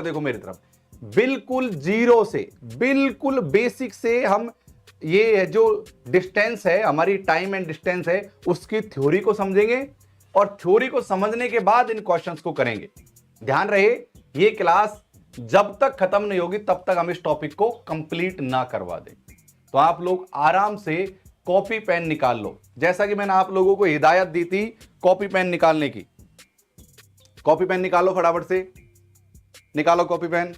देखो मेरी तरफ, बिल्कुल जीरो से, बिल्कुल बेसिक से हम ये जो डिस्टेंस है, हमारी टाइम एंड डिस्टेंस है, उसकी थ्योरी को समझेंगे और थ्योरी को समझने के बाद इन क्वेश्चंस को करेंगे। ध्यान रहे, ये क्लास जब तक खत्म नहीं होगी तब तक हम इस टॉपिक को कंप्लीट ना करवा दें। तो आप लोग आराम से कॉपी पेन निकाल लो, जैसा कि मैंने आप लोगों को हिदायत दी थी कॉपी पेन निकालने की। कॉपी पेन निकालो, फटाफट से निकालो कॉपी पेन।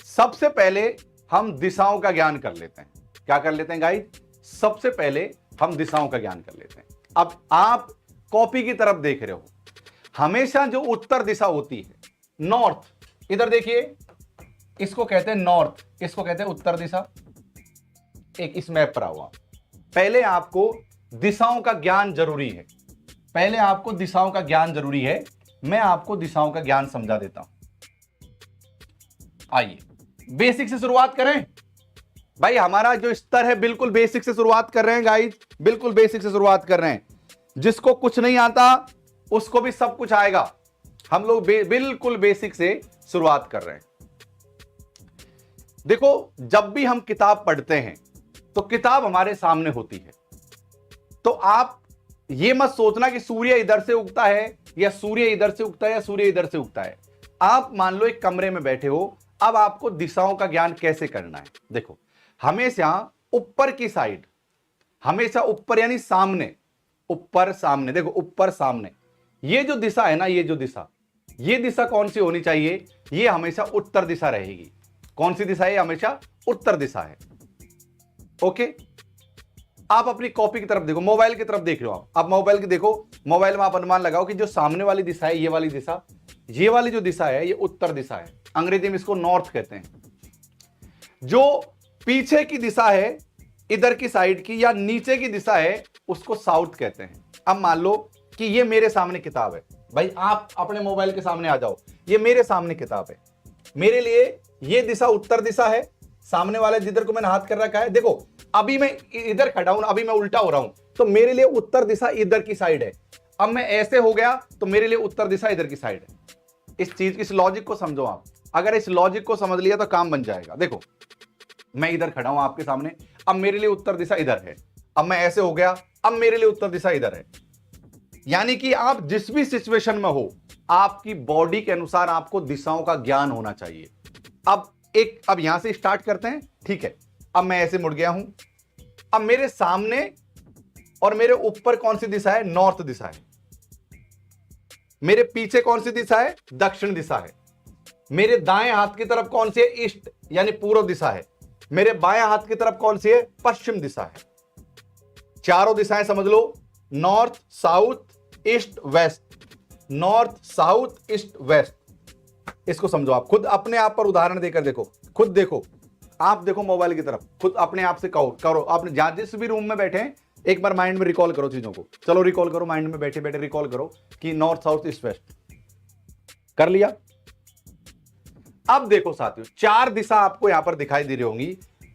सबसे पहले हम दिशाओं का ज्ञान कर लेते हैं। क्या कर लेते हैं गाइस? सबसे पहले हम दिशाओं का ज्ञान कर लेते हैं। अब आप कॉपी की तरफ देख रहे हो, हमेशा जो उत्तर दिशा होती है, नॉर्थ, इधर देखिए, इसको कहते हैं नॉर्थ, इसको कहते हैं उत्तर दिशा। एक इस मैप पर आओ। पहले आपको दिशाओं का ज्ञान जरूरी है, पहले आपको दिशाओं का ज्ञान जरूरी है। मैं आपको दिशाओं का ज्ञान समझा देता हूं। आइए बेसिक से शुरुआत करें। भाई हमारा जो स्तर है बिल्कुल बेसिक से शुरुआत कर रहे हैं गाइस, बिल्कुल बेसिक से शुरुआत कर रहे हैं। जिसको कुछ नहीं आता उसको भी सब कुछ आएगा। हम लोग बिल्कुल बेसिक से शुरुआत कर रहे हैं। देखो, जब भी हम किताब पढ़ते हैं तो किताब हमारे सामने होती है। तो आप ये मत सोचना कि सूर्य इधर से उगता है या सूर्य इधर से उगता है या सूर्य इधर से उगता है। आप मान लो एक कमरे में बैठे हो, अब आपको दिशाओं का ज्ञान कैसे करना है। देखो, हमेशा ऊपर की साइड, हमेशा ऊपर यानी सामने, ऊपर सामने, देखो ऊपर सामने, ये जो दिशा है ना, ये जो दिशा, ये दिशा कौन सी होनी चाहिए? ये हमेशा उत्तर दिशा रहेगी। कौन सी दिशा है? हमेशा उत्तर दिशा है। ओके, आप अपनी कॉपी की तरफ देखो, मोबाइल की तरफ देख रहे हो आप मोबाइल की देखो, मोबाइल में आप अनुमान लगाओ कि जो सामने वाली दिशा है, ये वाली दिशा, ये वाली जो दिशा है, ये उत्तर दिशा है। अंग्रेजी में इसको नॉर्थ कहते हैं। जो पीछे की दिशा है इधर की साइड की या नीचे की दिशा है, उसको साउथ कहते हैं। अब मान लो कि ये मेरे सामने किताब है, भाई आप अपने मोबाइल के सामने आ जाओ, ये मेरे सामने किताब है, मेरे लिए ये दिशा उत्तर दिशा है। सामने वाले जिधर को मैंने हाथ कर रखा है, देखो अभी मैं इधर खड़ा हूं, अभी मैं उल्टा हो रहा हूं, तो मेरे लिए उत्तर दिशा इधर की साइड है। अब मैं ऐसे हो गया तो मेरे लिए उत्तर दिशा इधर की साइड है। इस चीज, इस लॉजिक को समझो आप। अगर इस लॉजिक को समझ लिया तो काम बन जाएगा। देखो, मैं इधर खड़ा हूं आपके सामने, अब मेरे लिए उत्तर दिशा इधर है। अब मैं ऐसे हो गया, अब मेरे लिए उत्तर दिशा इधर है। यानी कि आप जिस भी सिचुएशन में हो, आपकी बॉडी के अनुसार आपको दिशाओं का ज्ञान होना चाहिए। अब यहां से स्टार्ट करते हैं, ठीक है। अब मैं ऐसे मुड़ गया हूं, अब मेरे सामने और मेरे ऊपर कौन सी दिशा है? नॉर्थ दिशा है। मेरे पीछे कौन सी दिशा है? दक्षिण दिशा है। मेरे दाएं हाथ की तरफ कौन सी है? ईस्ट यानी पूर्व दिशा है। मेरे बाएं हाथ की तरफ कौन सी है? पश्चिम दिशा है। चारों दिशाएं समझ लो, north, south, east, west. North, south, east, west. इसको समझो आप खुद, अपने आप पर उदाहरण देकर देखो, खुद देखो, आप देखो मोबाइल की तरफ, खुद अपने आप से करो। आपने जहां जिस भी रूम में बैठे हैं, एक बार माइंड में रिकॉल करो चीजों को। चलो रिकॉल करो, माइंड में बैठे बैठे रिकॉल करो कि नॉर्थ, साउथ, ईस्ट, वेस्ट। कर लिया? अब देखो साथियों, चार दिशा आपको यहां पर दिखाई दे रही होंगी,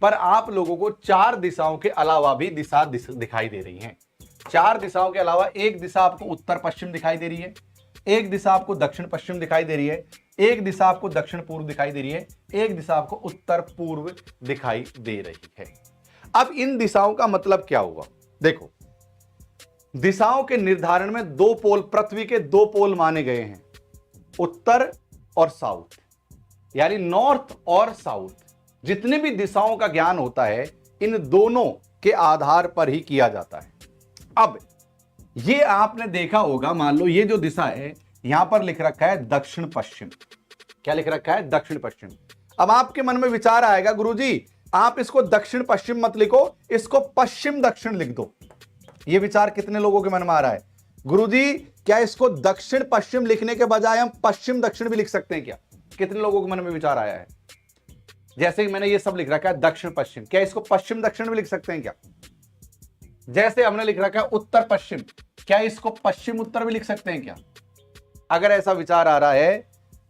पर आप लोगों को चार दिशाओं के अलावा भी दिशा दिखाई दे रही हैं। चार दिशाओं के अलावा एक दिशा आपको उत्तर पश्चिम दिखाई दे रही है, एक दिशा आपको दक्षिण पश्चिम दिखाई दे रही है, एक दिशा आपको दक्षिण पूर्व दिखाई दे रही है, एक दिशा आपको उत्तर पूर्व दिखाई दे रही है। अब इन दिशाओं का मतलब क्या हुआ? देखो, दिशाओं के निर्धारण में दो पोल, पृथ्वी के दो पोल माने गए हैं, उत्तर और साउथ, यानी नॉर्थ और साउथ। जितने भी दिशाओं का ज्ञान होता है, इन दोनों के आधार पर ही किया जाता है। अब ये आपने देखा होगा, मान लो ये जो दिशा है, यहां पर लिख रखा है दक्षिण पश्चिम। क्या लिख रखा है? दक्षिण पश्चिम। अब आपके मन में विचार आएगा, गुरुजी आप इसको दक्षिण पश्चिम मत लिखो, इसको पश्चिम दक्षिण लिख दो। ये विचार कितने लोगों के मन में आ रहा है? गुरुजी क्या इसको दक्षिण पश्चिम लिखने के बजाय हम पश्चिम दक्षिण भी लिख सकते हैं क्या? कितने लोगों के मन में विचार आया है? जैसे कि मैंने ये सब लिख रखा है दक्षिण पश्चिम, क्या इसको पश्चिम दक्षिण भी लिख सकते हैं क्या? जैसे हमने लिख रखा है उत्तर पश्चिम, क्या इसको पश्चिम उत्तर भी लिख सकते हैं क्या? अगर ऐसा विचार आ रहा है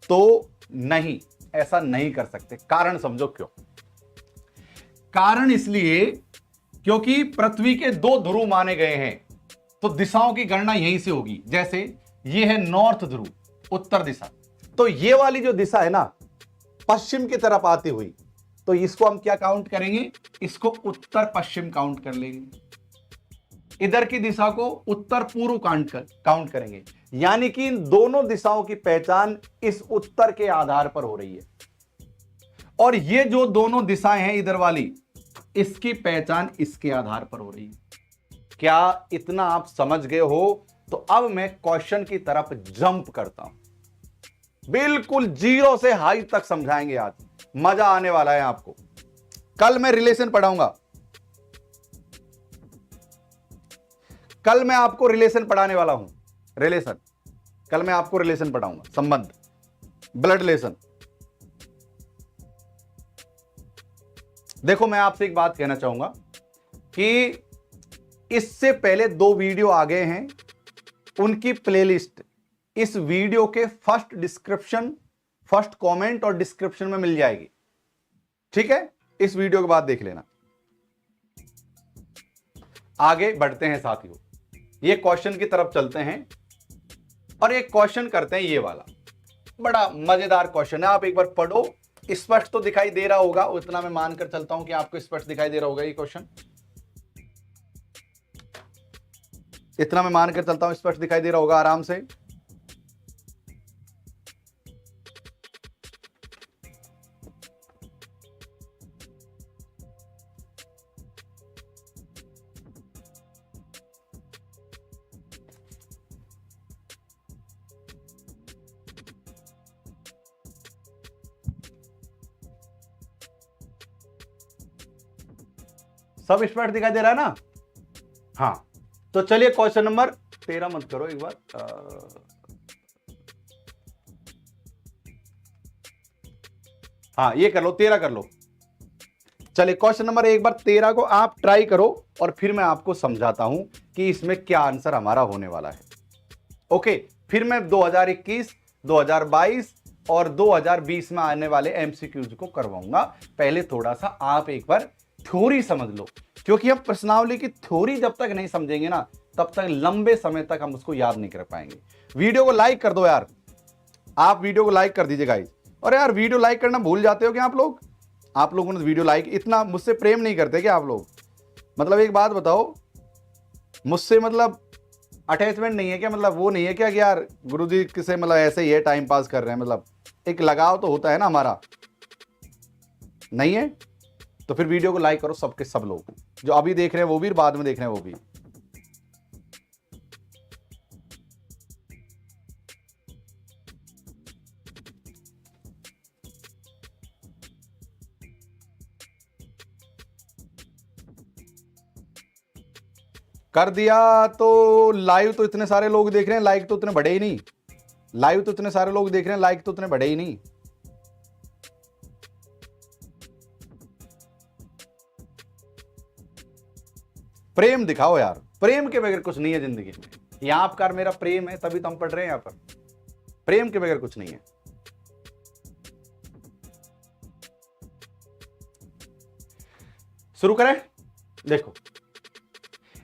तो नहीं, ऐसा नहीं कर सकते। कारण समझो क्यों। कारण इसलिए क्योंकि पृथ्वी के 2 ध्रुव माने गए हैं, तो दिशाओं की गणना यहीं से होगी। जैसे ये है नॉर्थ ध्रुव, उत्तर दिशा, तो ये वाली जो दिशा है ना पश्चिम की तरफ आती हुई, तो इसको हम क्या काउंट करेंगे? इसको उत्तर पश्चिम काउंट कर लेंगे। इधर की दिशा को उत्तर पूर्व काउंट करेंगे। यानी कि इन दोनों दिशाओं की पहचान इस उत्तर के आधार पर हो रही है, और ये जो दोनों दिशाएं हैं इधर वाली, इसकी पहचान इसके आधार पर हो रही है। क्या इतना आप समझ गए हो? तो अब मैं क्वेश्चन की तरफ जंप करता हूं। बिल्कुल जीरो से हाई तक समझाएंगे आज, मजा आने वाला है आपको। कल मैं रिलेशन पढ़ाऊंगा, कल मैं आपको रिलेशन पढ़ाने वाला हूं। रिलेशन, कल मैं आपको रिलेशन पढ़ाऊंगा, संबंध, ब्लड रिलेशन। देखो मैं आपसे एक बात कहना चाहूंगा कि इससे पहले 2 वीडियो आ गए हैं, उनकी प्लेलिस्ट इस वीडियो के फर्स्ट डिस्क्रिप्शन, फर्स्ट कमेंट और डिस्क्रिप्शन में मिल जाएगी। ठीक है, इस वीडियो के बाद देख लेना। आगे बढ़ते हैं साथियों, ये क्वेश्चन की तरफ चलते हैं और एक क्वेश्चन करते हैं। ये वाला बड़ा मजेदार क्वेश्चन है, आप एक बार पढ़ो। स्पष्ट तो दिखाई दे रहा होगा, उतना मैं मानकर चलता हूं कि आपको स्पष्ट दिखाई दे रहा होगा। ये क्वेश्चन इतना मैं मानकर चलता हूं स्पष्ट दिखाई दे रहा होगा आराम से। सब स्पष्ट दिखाई दे रहा है ना? हाँ, तो चलिए क्वेश्चन नंबर 13 मत करो एक बार, हाँ ये कर लो, 13 कर लो। चलिए क्वेश्चन नंबर एक बार 13 को आप ट्राई करो और फिर मैं आपको समझाता हूं कि इसमें क्या आंसर हमारा होने वाला है। ओके, फिर मैं 2021, 2022 और 2020 में आने वाले एमसीक्यूज को करवाऊंगा। पहले थोड़ा सा आप एक बार थ्योरी समझ लो, क्योंकि हम प्रश्नावली की थ्योरी जब तक नहीं समझेंगे ना, तब तक लंबे समय तक हम उसको याद नहीं कर पाएंगे। वीडियो को लाइक कर दो यार, आप वीडियो को लाइक कर दीजिए गाइस। और यार वीडियो लाइक करना भूल जाते हो क्या आप लोग? आप लोगों ने वीडियो लाइक, इतना मुझसे प्रेम नहीं करते क्या आप लोग? मतलब एक बात बताओ, मुझसे मतलब अटैचमेंट नहीं है क्या? मतलब वो नहीं है क्या कि यार गुरुजी किसे मतलब ऐसे ही है, टाइम पास कर रहे हैं? मतलब एक लगाव तो होता है ना हमारा, नहीं है? तो फिर वीडियो को लाइक करो सबके सब लोग, जो अभी देख रहे हैं वो भी, बाद में देख रहे हैं वो भी। कर दिया तो लाइव तो इतने सारे लोग देख रहे हैं, लाइक तो उतने बढ़े ही नहीं। लाइव तो इतने सारे लोग देख रहे हैं, लाइक तो उतने बढ़े ही नहीं। प्रेम दिखाओ यार, प्रेम के बगैर कुछ नहीं है जिंदगी में। यहां आपका मेरा प्रेम है, तभी तो हम पढ़ रहे हैं यहां पर। प्रेम के बगैर कुछ नहीं है। शुरू करें? देखो,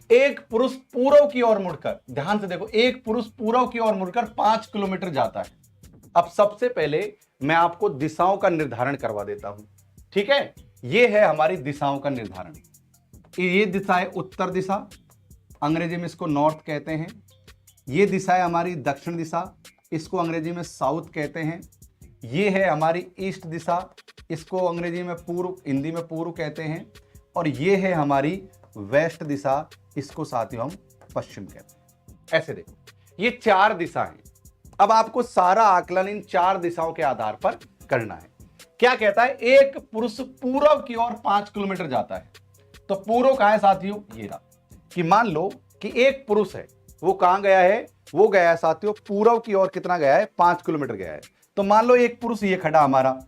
एक पुरुष पूर्व की ओर मुड़कर, ध्यान से देखो, एक पुरुष पूर्व की ओर मुड़कर 5 किलोमीटर जाता है। अब सबसे पहले मैं आपको दिशाओं का निर्धारण करवा देता हूं, ठीक है? यह है हमारी दिशाओं का निर्धारण। ये दिशा है उत्तर दिशा, अंग्रेजी में इसको नॉर्थ कहते हैं। ये दिशा है हमारी दक्षिण दिशा, इसको अंग्रेजी में साउथ कहते हैं। ये है हमारी ईस्ट दिशा, इसको अंग्रेजी में पूर्व, हिंदी में पूर्व कहते हैं। और ये है हमारी वेस्ट दिशा, इसको साथियों हम पश्चिम कहते हैं। ऐसे देखो, ये 4 दिशा हैं। अब आपको सारा आकलन इन 4 दिशाओं के आधार पर करना है। क्या कहता है? एक पुरुष पूर्व की ओर 5 किलोमीटर जाता है। तो पूर्व कहां है साथियों? ये रहा। कि मान लो कि एक पुरुष है, वो कहां गया है? वो गया है साथियों पूर्व की ओर। कितना गया है? 5 किलोमीटर गया है। तो मान लो एक पुरुष ये खड़ा, हमारा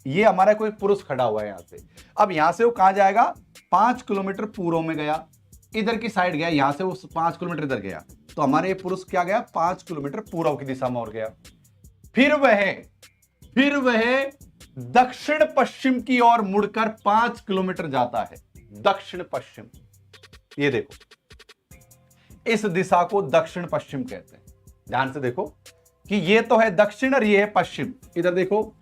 ये हमारा कोई पुरुष खड़ा हुआ है यहां से। अब यहां से वो कहां जाएगा? 5 किलोमीटर पूर्व में गया। इधर की साइड गया, यहां से वो 5 किलोमीटर इधर गया, तो हमारे ये पुरुष क्या गया, 5 किलोमीटर पूर्व की दिशा में और गया। फिर वह दक्षिण पश्चिम की ओर मुड़कर 5 किलोमीटर जाता है। दक्षिण पश्चिम, ये देखो, इस दिशा को दक्षिण पश्चिम कहते हैं। ध्यान से देखो कि ये तो है दक्षिण और ये है पश्चिम। इधर देखो,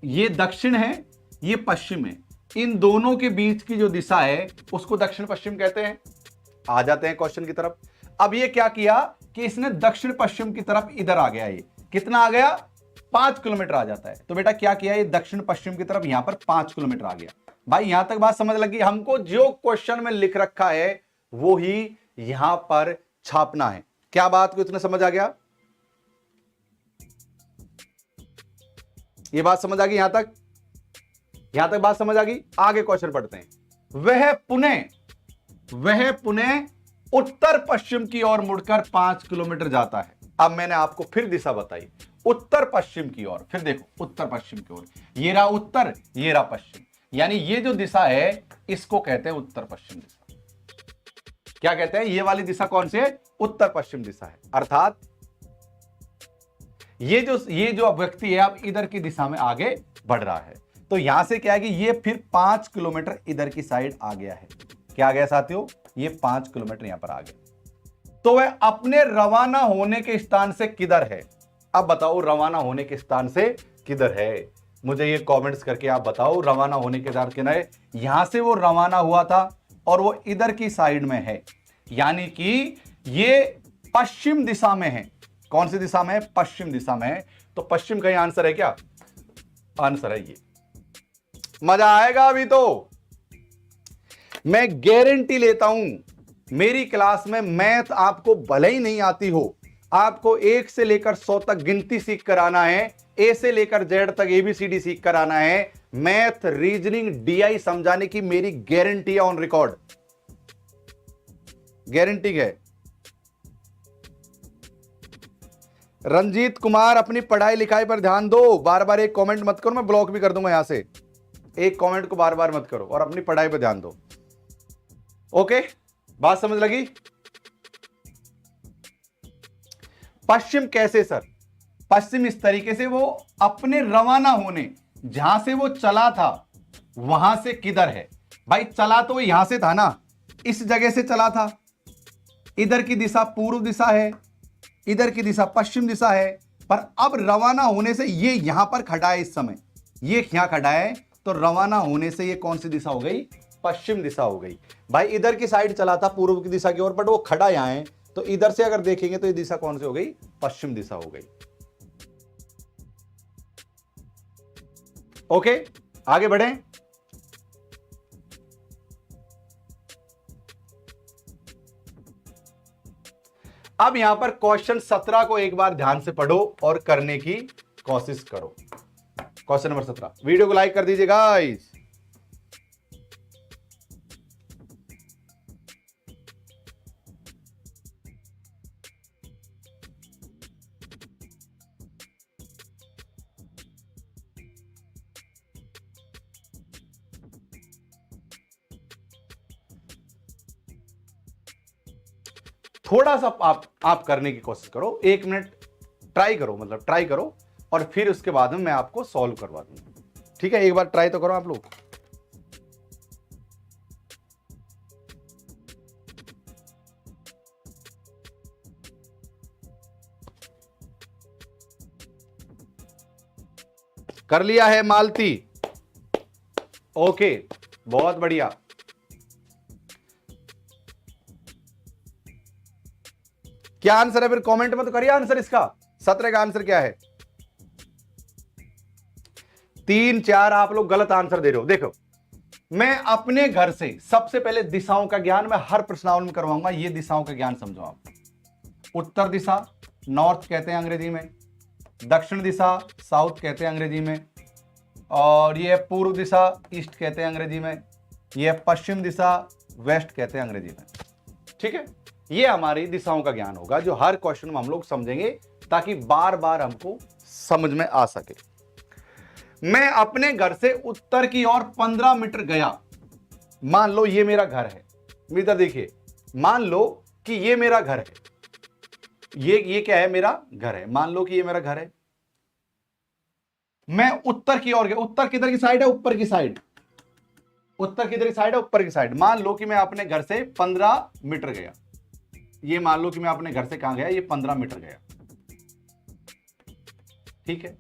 ये दक्षिण है, ये पश्चिम है, इन दोनों के बीच की जो दिशा है उसको दक्षिण पश्चिम कहते हैं। आ जाते हैं क्वेश्चन की तरफ। अब ये क्या किया कि इसने दक्षिण पश्चिम की तरफ इधर आ गया, ये कितना आ गया, 5 किलोमीटर आ जाता है। तो बेटा क्या किया, ये दक्षिण पश्चिम की तरफ यहां पर 5 किलोमीटर आ गया। भाई यहां तक बात समझ लगी? हमको जो क्वेश्चन में लिख रखा है वो ही यहां पर छापना है। क्या बात को इतना समझ आ गया? ये बात समझ आ गई? यहां तक बात समझ आ गई? आगे क्वेश्चन पढ़ते हैं। वह पुनः उत्तर पश्चिम की ओर मुड़कर 5 किलोमीटर जाता है। अब मैंने आपको फिर दिशा बताई, उत्तर पश्चिम की ओर। फिर देखो, उत्तर पश्चिम की ओर, ये रहा उत्तर, ये रहा पश्चिम, यानी ये जो दिशा है इसको कहते हैं उत्तर पश्चिम दिशा। क्या कहते हैं? ये वाली दिशा कौन सी है? उत्तर पश्चिम दिशा है। अर्थात ये जो व्यक्ति है अब इधर की दिशा में आगे बढ़ रहा है। तो यहां से क्या है कि ये फिर 5 किलोमीटर इधर की साइड आ गया है। क्या आ गया साथियों? ये 5 किलोमीटर यहां पर आ गया। तो वह अपने रवाना होने के स्थान से किधर है? अब बताओ रवाना होने के स्थान से किधर है? मुझे ये कमेंट्स करके आप बताओ रवाना होने के स्थान किधर है। यहां से वो रवाना हुआ था और वो इधर की साइड में है, यानी कि ये पश्चिम दिशा में है। कौन सी दिशा में है? पश्चिम दिशा में है। तो पश्चिम का ही आंसर है क्या? आंसर है ये। मजा आएगा अभी तो। मैं गारंटी लेता हूं मेरी क्लास में मैथ आपको भले ही नहीं आती हो, आपको 1 से लेकर 100 तक गिनती सीख कर आना है, ए से लेकर जेड तक ABCD सीख कर आना है। मैथ, रीजनिंग, DI समझाने की मेरी गारंटी है, ऑन रिकॉर्ड गारंटी है। रंजीत कुमार, अपनी पढ़ाई लिखाई पर ध्यान दो। बार बार एक कमेंट मत करो, मैं ब्लॉक भी कर दूंगा यहां से। एक कमेंट को बार बार मत करो और अपनी पढ़ाई पर ध्यान दो। ओके, बात समझ लगी? पश्चिम कैसे सर? पश्चिम इस तरीके से, वो अपने रवाना होने, जहां से वो चला था वहां से किधर है। भाई चला तो यहां से था ना, इस जगह से चला था। इधर की दिशा पूर्व दिशा है, इधर की दिशा पश्चिम दिशा है, पर अब रवाना होने से ये यहां पर खड़ा है। इस समय ये यहां खड़ा है, तो रवाना होने से ये कौन सी दिशा हो गई? पश्चिम दिशा हो गई। भाई इधर की साइड चला था पूर्व की दिशा की ओर, बट वो खड़ा यहां है, तो इधर से अगर देखेंगे तो ये दिशा कौन सी हो गई? पश्चिम दिशा हो गई। ओके, आगे बढ़ें। अब यहां पर क्वेश्चन 17 को एक बार ध्यान से पढ़ो और करने की कोशिश करो। क्वेश्चन नंबर 17, वीडियो को लाइक कर दीजिए गाइस। थोड़ा सा आप करने की कोशिश करो, 1 मिनट ट्राई करो, मतलब ट्राई करो, और फिर उसके बाद में मैं आपको सॉल्व करवा दूंगा। ठीक है, एक बार ट्राई तो करो आप लोग। कर लिया है मालती? ओके, बहुत बढ़िया। क्या आंसर है? फिर कमेंट में तो करिए आंसर इसका। 17 का आंसर क्या है? 3, 4 आप लोग गलत आंसर दे रहे हो। देखो, मैं अपने घर से सबसे पहले दिशाओं का ज्ञान मैं हर प्रश्नावली में करवाऊंगा। ये दिशाओं का ज्ञान समझो आप। उत्तर दिशा नॉर्थ कहते हैं अंग्रेजी में, दक्षिण दिशा साउथ कहते हैं अंग्रेजी में, और ये पूर्व दिशा ईस्ट कहते हैं अंग्रेजी में, ये पश्चिम दिशा वेस्ट कहते हैं अंग्रेजी में। ठीक है, ये हमारी दिशाओं का ज्ञान होगा जो हर क्वेश्चन में हम लोग समझेंगे, ताकि बार बार हमको समझ में आ सके। मैं अपने घर से उत्तर की ओर 15 मीटर गया। मान लो ये मेरा घर है, इधर देखिए, मान लो कि ये मेरा घर है, ये क्या है, मेरा घर है। मान लो कि ये मेरा घर है, मैं उत्तर की ओर गया। उत्तर किधर की साइड है? ऊपर की साइड। उत्तर किधर की साइड है? ऊपर की साइड। मान लो कि मैं अपने घर से 15 मीटर गया। ये मान लो कि मैं अपने घर से कहां गया? ये 15 मीटर गया, ठीक है।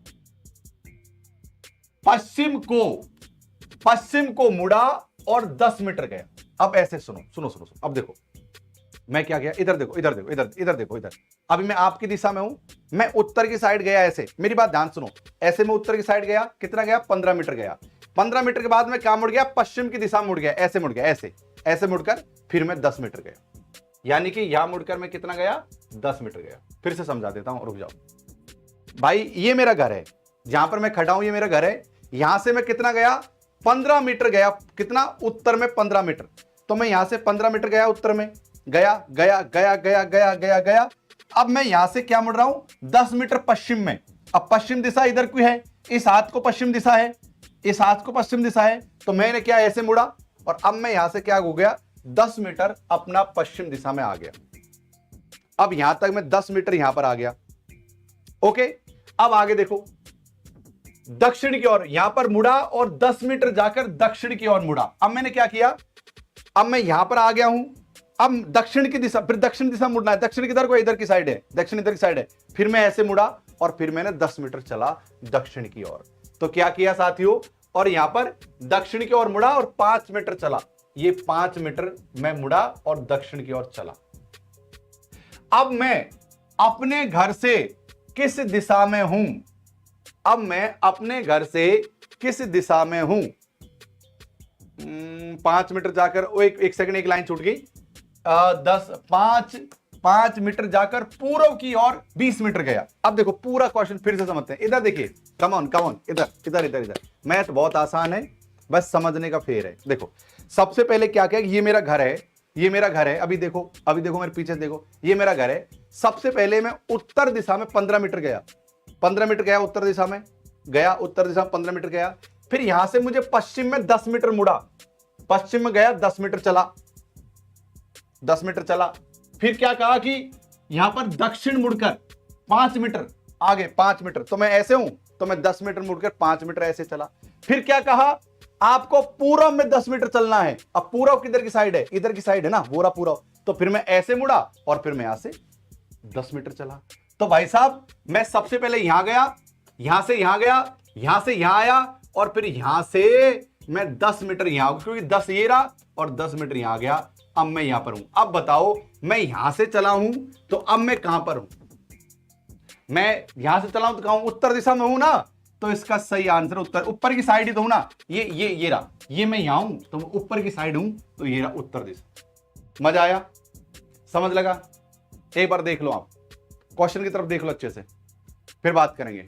पश्चिम को मुड़ा और 10 मीटर गया। अब ऐसे सुनो सुनो सुनो सुनो, अब देखो मैं क्या गया, इधर देखो, इधर देखो, इधर देखो, इधर। अभी मैं आपकी दिशा में हूं, मैं उत्तर की साइड गया ऐसे। मेरी बात ध्यान सुनो, ऐसे मैं उत्तर की साइड गया, कितना गया? 15 मीटर गया। 15 मीटर के बाद मैं कहां मुड़ गया? पश्चिम की दिशा में मुड़ गया, ऐसे मुड़ गया, ऐसे ऐसे मुड़कर फिर मैं 10 मीटर गया। यानी कि यहां मुड़कर मैं कितना गया? 10 मीटर गया। फिर से समझा देता हूं, रुक जाओ भाई। ये मेरा घर है, जहां पर मैं खड़ा हूं ये मेरा घर है। यहां से मैं कितना गया? 15 मीटर गया। कितना? उत्तर में 15 मीटर। तो मैं यहां से 15 मीटर गया उत्तर में, गया गया गया गया गया गया गया। अब मैं यहां से क्या मुड़ रहा हूं? 10 मीटर पश्चिम में। अब पश्चिम दिशा इधर की है, इस हाथ को पश्चिम दिशा है, इस हाथ को पश्चिम दिशा है। तो मैंने क्या ऐसे मुड़ा और अब मैं यहां से क्या हो गया? 10 मीटर अपना पश्चिम दिशा में आ गया। अब यहां तक मैं 10 मीटर यहां पर आ गया, ओके। अब आगे देखो, दक्षिण की ओर यहां पर मुड़ा और 10 मीटर जाकर दक्षिण की ओर मुड़ा। अब मैंने क्या किया? अब मैं यहां पर आ गया हूं। अब दक्षिण की दिशा, फिर दक्षिण दिशा मुड़ना है। दक्षिण किधर को? इधर की साइड है, दक्षिण इधर की साइड है। फिर मैं ऐसे मुड़ा और फिर मैंने 10 मीटर चला दक्षिण की ओर। तो क्या किया साथियों? और यहां पर दक्षिण की ओर मुड़ा और 5 मीटर चला। ये 5 मीटर मैं मुड़ा और दक्षिण की ओर चला। अब मैं अपने घर से किस दिशा में हूं? अब मैं अपने घर से किस दिशा में हूं? 5 मीटर जाकर, एक सेकंड, एक लाइन छूट गई। 5 मीटर जाकर पूर्व की ओर 20 मीटर गया। अब देखो पूरा क्वेश्चन फिर से समझते हैं। इधर देखिए, कम ऑन कम ऑन, इधर इधर इधर इधर। मैथ बहुत आसान है, बस समझने का फेर है। देखो सबसे पहले क्या क्या, ये मेरा घर है, ये मेरा घर है। अभी देखो मेरे पीछे देखो, ये मेरा घर है। सबसे पहले मैं उत्तर दिशा में 15 मीटर गया, 15 मीटर गया उत्तर दिशा में, गया उत्तर दिशा में 15 मीटर गया। फिर यहां से मुझे पश्चिम में 10 मीटर मुड़ा, पश्चिम में गया, 10 मीटर चला, 10 मीटर चला। फिर क्या कहा कि यहां पर दक्षिण मुड़कर 5 मीटर आगे, 5 मीटर। तो मैं ऐसे हूं, तो मैं 10 मीटर मुड़कर 5 मीटर ऐसे चला। फिर क्या कहा? आपको पूरब में 10 मीटर चलना है। अब पूरब किधर की साइड है? इधर की साइड है ना, पूरा पूरब। तो फिर मैं ऐसे मुड़ा और फिर मैं यहां से 10 मीटर चला। तो भाई साहब मैं सबसे पहले यहां गया, यहां से यहां गया, यहां से यहां आया और फिर यहां से मैं 10 मीटर यहां, क्योंकि 10 ये रहा और 10 मीटर यहां गया। अब मैं यहां पर हूं। अब बताओ, मैं यहां से चला हूं तो अब मैं कहां पर हूं? मैं यहां से चला हूं तो कहां हूं? उत्तर दिशा में हूं ना। तो इसका सही आंसर उत्तर, ऊपर की साइड ही तो हूं ना। ये रहा, ये मैं यहां हूं तो मैं ऊपर की साइड हूं, तो ये रहा उत्तर दिशा। मजा आया? समझ लगा? एक बार देख लो, आप क्वेश्चन की तरफ देख लो अच्छे से, फिर बात करेंगे।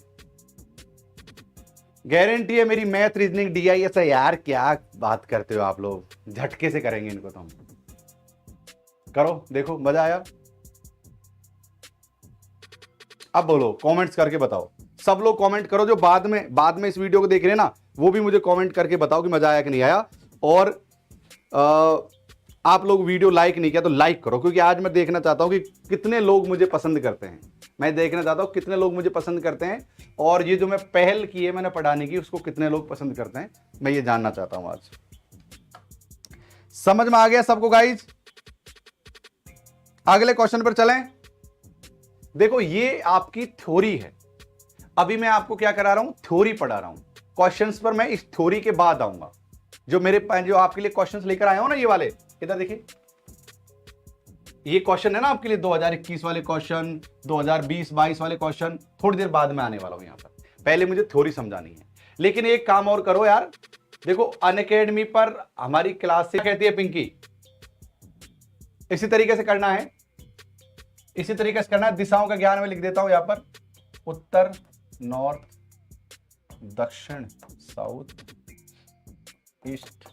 गारंटी है मेरी मैथ रीजनिंग DIS है यार। क्या बात करते हो आप लोग, झटके से करेंगे इनको तो हम। करो, देखो मजा आया? अब बोलो, कमेंट्स करके बताओ। सब लोग कमेंट करो, जो बाद में इस वीडियो को देख रहे हैं ना, वो भी मुझे कमेंट करके बताओ कि मजा आया कि नहीं आया। और आप लोग वीडियो लाइक नहीं किया तो लाइक करो, क्योंकि आज मैं देखना चाहता हूं कि कितने लोग मुझे पसंद करते हैं। मैं देखना चाहता हूं कितने लोग मुझे पसंद करते हैं, और ये जो मैं पहल की है मैंने पढ़ाने की, उसको कितने लोग पसंद करते हैं, मैं ये जानना चाहता हूं आज। समझ में आ गया सबको गाइज? अगले क्वेश्चन पर चलें। देखो ये आपकी थ्योरी है, अभी मैं आपको क्या करा रहा हूं? थ्योरी पढ़ा रहा हूं। क्वेश्चंस पर मैं इस थ्योरी के बाद आऊंगा। जो आपके लिए क्वेश्चंस लेकर आया हूं ना, ये वाले, इधर देखिए, ये क्वेश्चन है ना आपके लिए 2021 वाले क्वेश्चन, 2020-22 वाले क्वेश्चन, थोड़ी देर बाद में आने वाला हूं यहां पर। पहले मुझे थ्योरी समझानी है। लेकिन एक काम और करो यार, देखो अनअकैडमी पर हमारी क्लास से कहती है पिंकी, इसी तरीके से करना है, इसी तरीके से करना है। दिशाओं का ज्ञान में लिख देता हूं यहां पर, उत्तर, नॉर्थ, दक्षिण, साउथ, ईस्ट,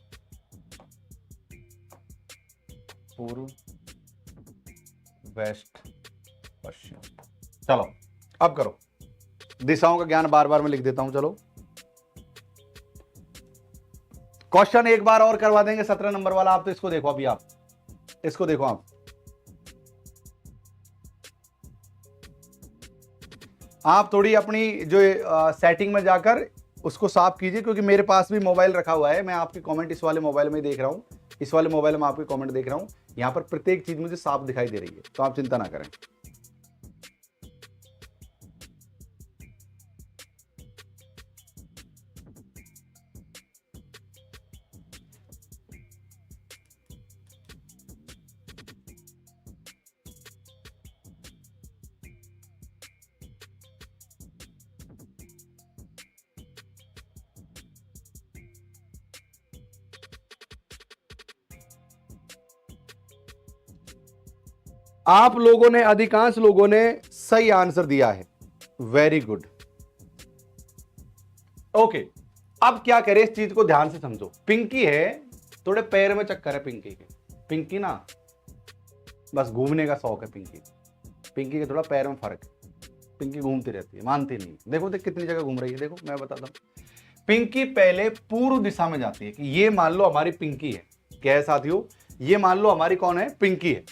पूर्व, वेस्ट, पश्चिम। चलो अब करो, दिशाओं का ज्ञान बार बार मैं लिख देता हूं। चलो क्वेश्चन एक बार और करवा देंगे 17 नंबर वाला। आप तो इसको देखो, अभी आप इसको देखो, आप आप थोड़ी अपनी जो सेटिंग में जाकर उसको साफ कीजिए, क्योंकि मेरे पास भी मोबाइल रखा हुआ है, मैं आपके कमेंट इस वाले मोबाइल में देख रहा हूँ, इस वाले मोबाइल में आपके कमेंट देख रहा हूँ, यहाँ पर प्रत्येक चीज मुझे साफ दिखाई दे रही है, तो आप चिंता ना करें। आप लोगों ने, अधिकांश लोगों ने सही आंसर दिया है, वेरी गुड। ओके, अब क्या करें, इस चीज को ध्यान से समझो। पिंकी है, थोड़े पैर में चक्कर है पिंकी के, पिंकी ना बस घूमने का शौक है पिंकी, पिंकी के थोड़ा पैर में फर्क है, पिंकी घूमती रहती है, मानती नहीं। देखो देख कितनी जगह घूम रही है, देखो मैं बताता हूं। पिंकी पहले पूर्व दिशा में जाती है, कि ये मान लो हमारी पिंकी है, क्या है साथियों, ये मान लो हमारी कौन है, पिंकी है।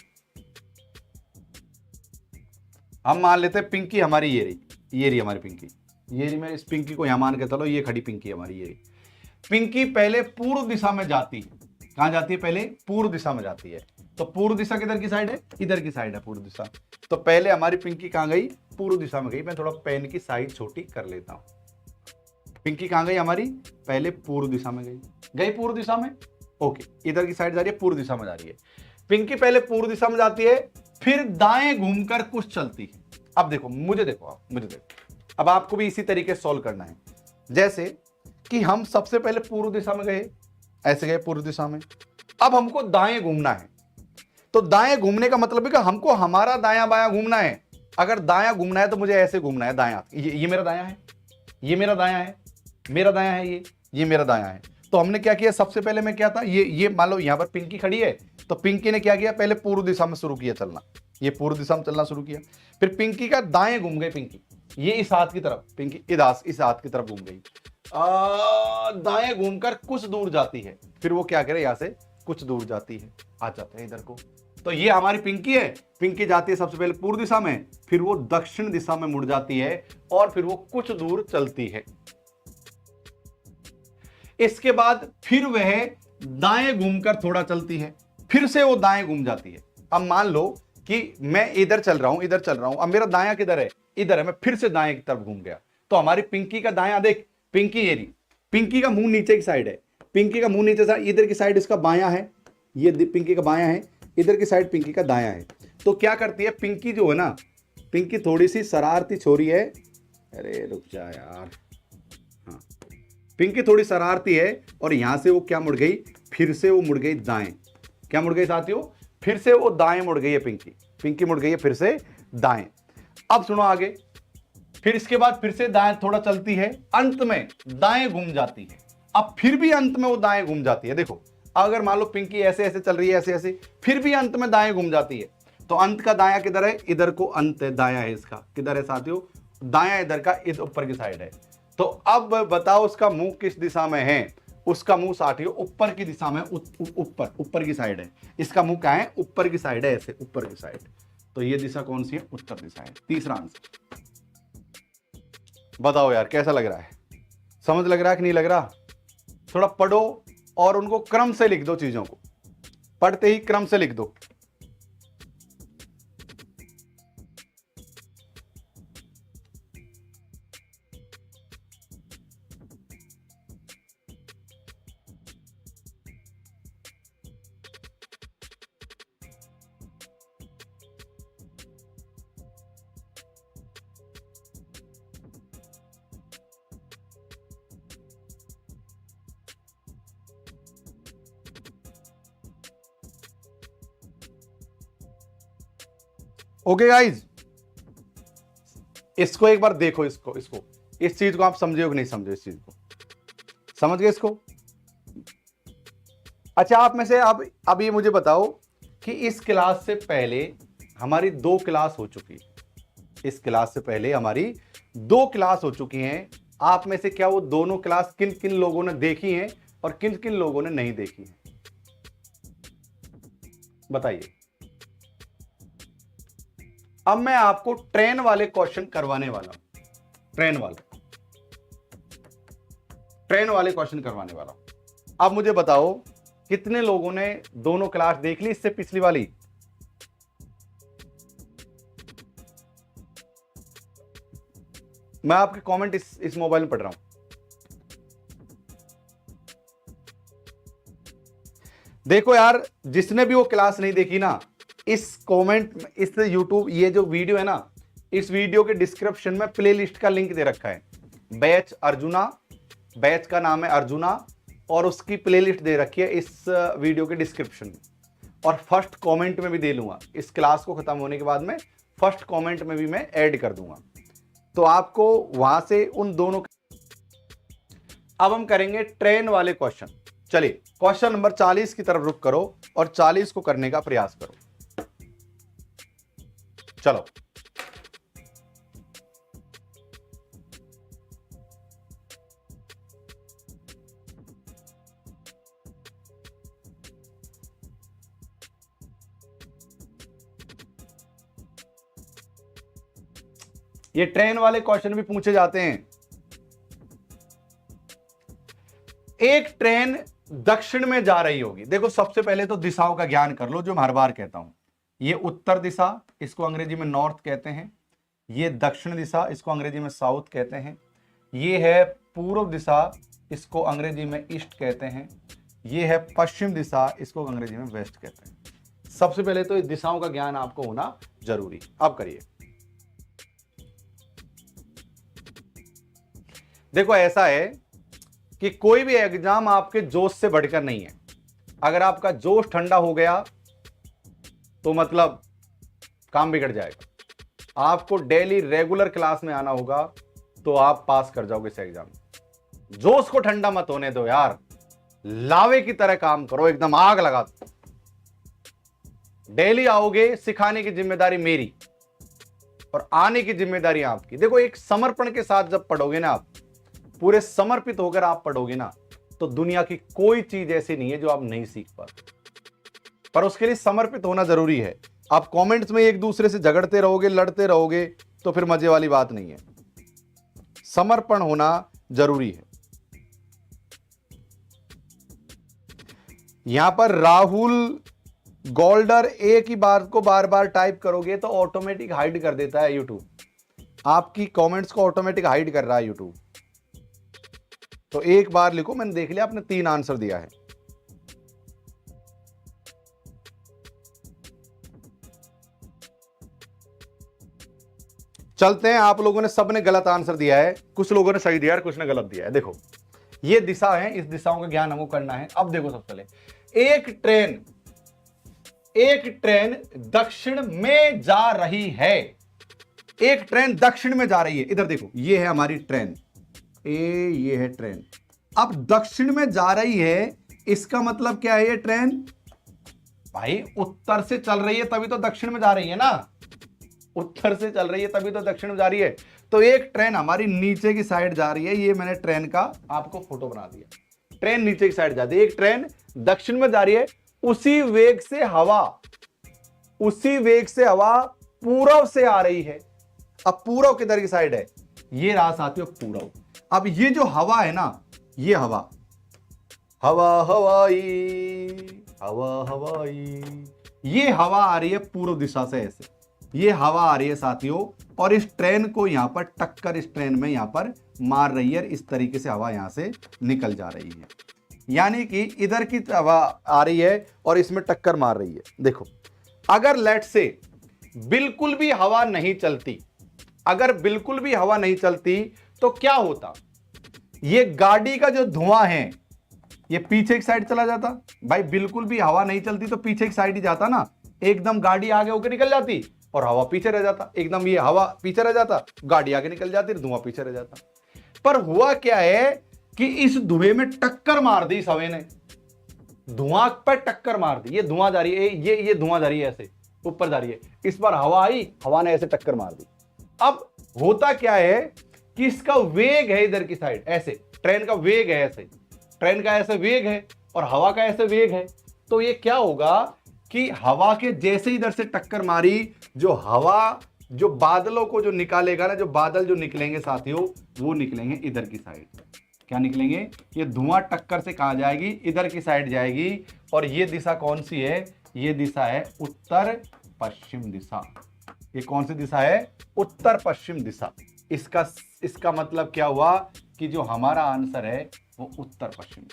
हम मान लेते हैं पिंकी हमारी ये रही, ये रही हमारी पिंकी, ये रही। मैं इस पिंकी को यहां मान के चलो, ये खड़ी पिंकी हमारी, ये रही। पिंकी पहले पूर्व दिशा में जाती है, कहां जाती है, पहले पूर्व दिशा में जाती है। तो पूर्व दिशा किधर की साइड है, इधर की साइड है पूर्व दिशा। तो पहले हमारी पिंकी कहां गई, पूर्व दिशा में गई। मैं थोड़ा पेन की साइज छोटी कर लेता हूं। पिंकी कहां गई हमारी, पहले पूर्व दिशा में गई पूर्व दिशा में। ओके, इधर की साइड जा रही है, पूर्व दिशा में जा रही है। पिंकी पहले पूर्व दिशा में जाती है, फिर दाएं घूमकर कुछ चलती है। अब देखो, मुझे देखो, आप मुझे देखो, अब आपको भी इसी तरीके सॉल्व करना है। जैसे कि हम सबसे पहले पूर्व दिशा में गए, ऐसे गए पूर्व दिशा में, अब हमको दाएं घूमना है। तो दाएं घूमने का मतलब है कि हमको हमारा दायां बायां घूमना है। अगर दायां घूमना है तो मुझे ऐसे घूमना है, दायां, ये मेरा दायां है, ये मेरा दायां है, मेरा दायां है, ये मेरा दायां है। तो हमने क्या किया, सबसे पहले मैं क्या था, ये मान लो यहां पर पिंकी खड़ी है, तो पिंकी ने क्या किया, पहले पूर्व दिशा में शुरू किया चलना, ये पूर्व दिशा में चलना शुरू किया। फिर पिंकी का दाएं घूम गई पिंकी, ये इस हाथ की तरफ, पिंकी इस हाथ की तरफ घूम गई, दाएं घूमकर कुछ दूर जाती है। फिर वो क्या करे, यहां से कुछ दूर जाती है, आ जाते हैं इधर को। तो ये हमारी पिंकी है, पिंकी जाती है सबसे पहले पूर्व दिशा में, फिर वो दक्षिण दिशा में मुड़ जाती है, और फिर वो कुछ दूर चलती है। इसके बाद फिर वह दाएं घूमकर थोड़ा चलती है, फिर से वो दाएं घूम जाती है। अब मान लो कि मैं इधर चल रहा हूं, इधर चल रहा हूं, अब मेरा दायां किधर है, इधर है, मैं फिर से दाएं की तरफ घूम गया। तो हमारी पिंकी का दायां देख, पिंकी ये रही, पिंकी का मुंह नीचे की साइड है, पिंकी का मुंह नीचे साइड, इधर की साइड इसका बायां है, ये पिंकी का बायां है, इधर की साइड पिंकी का दायां है। तो क्या करती है पिंकी जो है ना, पिंकी थोड़ी सी शरारती छोरी है, अरे रुक जा यार, हाँ, पिंकी थोड़ी शरारती है, और यहां से वो क्या मुड़ गई, फिर से वो मुड़ गई दाएं। क्या मुड़ गई साथियों, फिर से वो दाएं मुड़ गई है पिंकी, पिंकी मुड़ गई है फिर से दाएं। अब सुनो आगे, फिर इसके बाद फिर से दाएं थोड़ा चलती है, अंत में दाएं घूम जाती है। अब फिर भी अंत में वो दाएं घूम जाती है। देखो, अगर मान लो पिंकी ऐसे ऐसे चल रही है, ऐसे ऐसे, फिर भी अंत में दाएं घूम जाती है। तो अंत का दायां किधर है, इधर को अंत है, दायां है इसका, किधर है साथियों, दायां इधर का, इस ऊपर की साइड है। तो अब बताओ उसका मुंह किस दिशा में है, उसका मुंह साथियों ऊपर की दिशा में, ऊपर की साइड है। इसका मुंह क्या है, ऊपर की साइड है, ऐसे ऊपर की साइड। तो ये दिशा कौन सी है, उत्तर दिशा है। तीसरा आंसर। बताओ यार कैसा लग रहा है, समझ लग रहा है कि नहीं लग रहा। थोड़ा पढ़ो और उनको क्रम से लिख दो, चीजों को पढ़ते ही क्रम से लिख दो। ओके गाइज, इसको एक बार देखो, इसको इस चीज को आप समझे हो कि नहीं समझे, इस चीज को समझ गए इसको। अच्छा, आप में से अब ये मुझे बताओ कि इस क्लास से पहले हमारी 2 क्लास हो चुकी, इस क्लास से पहले हमारी 2 क्लास हो चुकी हैं। आप में से क्या वो दोनों क्लास किन किन लोगों ने देखी हैं और किन किन लोगों ने नहीं देखी है, बताइए। अब मैं आपको ट्रेन वाले क्वेश्चन करवाने वाला हूं। ट्रेन वाले क्वेश्चन करवाने वाला हूं। अब मुझे बताओ कितने लोगों ने दोनों क्लास देख ली इससे पिछली वाली? मैं आपके कमेंट इस मोबाइल में पढ़ रहा हूं। देखो यार, जिसने भी वो क्लास नहीं देखी ना, इस कमेंट, इस यूट्यूब, ये जो वीडियो है ना, इस वीडियो के डिस्क्रिप्शन में प्लेलिस्ट का लिंक दे रखा है। बैच अर्जुना, बैच का नाम है अर्जुना, और उसकी प्लेलिस्ट दे रखी है इस वीडियो के डिस्क्रिप्शन में, और फर्स्ट कमेंट में भी दे लूंगा। इस क्लास को खत्म होने के बाद में फर्स्ट कमेंट में भी मैं ऐड कर दूंगा, तो आपको वहां से उन दोनों। अब हम करेंगे ट्रेन वाले क्वेश्चन। चलिए क्वेश्चन नंबर 40 की तरफ रुक करो और 40 को करने का प्रयास करो। चलो, ये ट्रेन वाले क्वेश्चन भी पूछे जाते हैं। एक ट्रेन दक्षिण में जा रही होगी। देखो, सबसे पहले तो दिशाओं का ज्ञान कर लो, जो मैं हर बार कहता हूं। ये उत्तर दिशा, इसको अंग्रेजी में नॉर्थ कहते हैं। ये दक्षिण दिशा, इसको अंग्रेजी में साउथ कहते हैं। ये है पूर्व दिशा, इसको अंग्रेजी में ईस्ट कहते हैं। ये है पश्चिम दिशा, इसको अंग्रेजी में वेस्ट कहते हैं। सबसे पहले तो इस दिशाओं का ज्ञान आपको होना जरूरी। अब करिए। देखो, ऐसा है कि कोई भी एग्जाम आपके जोश से बढ़कर नहीं है। अगर आपका जोश ठंडा हो गया तो मतलब काम बिगड़ जाएगा। आपको डेली रेगुलर क्लास में आना होगा, तो आप पास कर जाओगे इस एग्जाम में। जोश को ठंडा मत होने दो यार, लावे की तरह काम करो, एकदम आग लगा दो। डेली आओगे, सिखाने की जिम्मेदारी मेरी और आने की जिम्मेदारी आपकी। देखो, एक समर्पण के साथ जब पढ़ोगे ना, आप पूरे समर्पित होकर आप पढ़ोगे ना, तो दुनिया की कोई चीज ऐसी नहीं है जो आप नहीं सीख पाते। पर उसके लिए समर्पित होना जरूरी है। आप कमेंट्स में एक दूसरे से झगड़ते रहोगे, लड़ते रहोगे, तो फिर मजे वाली बात नहीं है। समर्पण होना जरूरी है। यहां पर राहुल गोल्डर, एक ही बात को बार बार टाइप करोगे तो ऑटोमेटिक हाइड कर देता है यूट्यूब। आपकी कमेंट्स को ऑटोमेटिक हाइड कर रहा है यूट्यूब। तो एक बार लिखो, मैंने देख लिया आपने 3 आंसर दिया है। चलते हैं। आप लोगों ने सबने गलत आंसर दिया है, कुछ लोगों ने सही दिया है, कुछ ने गलत दिया है। देखो, ये दिशा है, इस दिशाओं का ज्ञान हमको करना है। अब देखो, सबसे पहले एक ट्रेन दक्षिण में जा रही है। एक ट्रेन दक्षिण में जा रही है। इधर देखो, ये है हमारी ट्रेन, ये है ट्रेन। अब दक्षिण में जा रही है, इसका मतलब क्या है? ये ट्रेन भाई उत्तर से चल रही है, तभी तो दक्षिण में जा रही है ना। उत्तर से चल रही है तभी तो दक्षिण में जा रही है। तो एक ट्रेन हमारी नीचे की साइड जा रही है। ये मैंने ट्रेन का आपको फोटो बना दिया। ट्रेन नीचे की साइड जाती है, एक ट्रेन दक्षिण में जा रही है। उसी वेग से हवा पूर्व से आ रही है। अब पूर्व किधर की साइड है? ये रहा साथियों पूर्व। अब ये जो हवा है ना, ये हवा हवाई, ये हवा आ रही है पूर्व दिशा से। ऐसे ये हवा आ रही है साथियों, और इस ट्रेन को यहां पर टक्कर, इस ट्रेन में यहां पर मार रही है। इस तरीके से हवा यहां से निकल जा रही है, यानी कि इधर की हवा आ रही है और इसमें टक्कर मार रही है। देखो, अगर लेट से बिल्कुल भी हवा नहीं चलती, अगर बिल्कुल भी हवा नहीं चलती तो क्या होता? ये गाड़ी का जो धुआं है ये पीछे की साइड चला जाता। भाई बिल्कुल भी हवा नहीं चलती तो पीछे की साइड ही जाता ना। एकदम गाड़ी आगे होकर निकल जाती और हवा पीछे रह जाता। एकदम ये हवा पीछे रह जाता, गाड़ी आगे निकल जाती, धुआं पीछे रह जाता। पर हुआ क्या है कि इस धुएं में टक्कर मार दी, इस हवा ने धुआं पर टक्कर मार दी। ये धुआं जा रही है, ये धुआं जा रही है, ऐसे ऊपर जा रही है। इस पर हवा आई, हवा ने ऐसे टक्कर मार दी। अब होता क्या है कि इसका वेग है इधर की साइड, ऐसे ट्रेन का वेग है, ऐसे ट्रेन का ऐसे वेग है और हवा का ऐसे वेग है। तो ये क्या होगा कि हवा के जैसे इधर से टक्कर मारी, जो हवा जो बादलों को जो निकालेगा ना, जो बादल जो निकलेंगे साथियों, वो निकलेंगे इधर की साइड। क्या निकलेंगे? ये धुआं टक्कर से कहां जाएगी? इधर की साइड जाएगी। और ये दिशा कौन सी है? ये दिशा है उत्तर पश्चिम दिशा। ये कौन सी दिशा है? उत्तर पश्चिम दिशा। इसका मतलब क्या हुआ कि जो हमारा आंसर है वो उत्तर पश्चिम।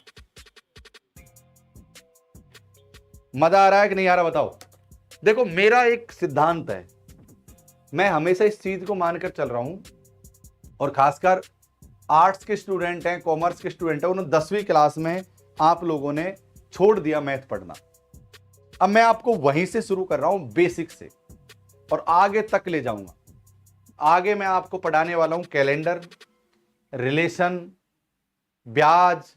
मजा आ रहा है कि नहीं आ रहा बताओ? देखो, मेरा एक सिद्धांत है, मैं हमेशा इस चीज को मानकर चल रहा हूं, और खासकर आर्ट्स के स्टूडेंट हैं, कॉमर्स के स्टूडेंट हैं, उन्होंने 10वीं क्लास में आप लोगों ने छोड़ दिया मैथ पढ़ना। अब मैं आपको वहीं से शुरू कर रहा हूं, बेसिक से, और आगे तक ले जाऊंगा। आगे मैं आपको पढ़ाने वाला हूं कैलेंडर, रिलेशन, ब्याज,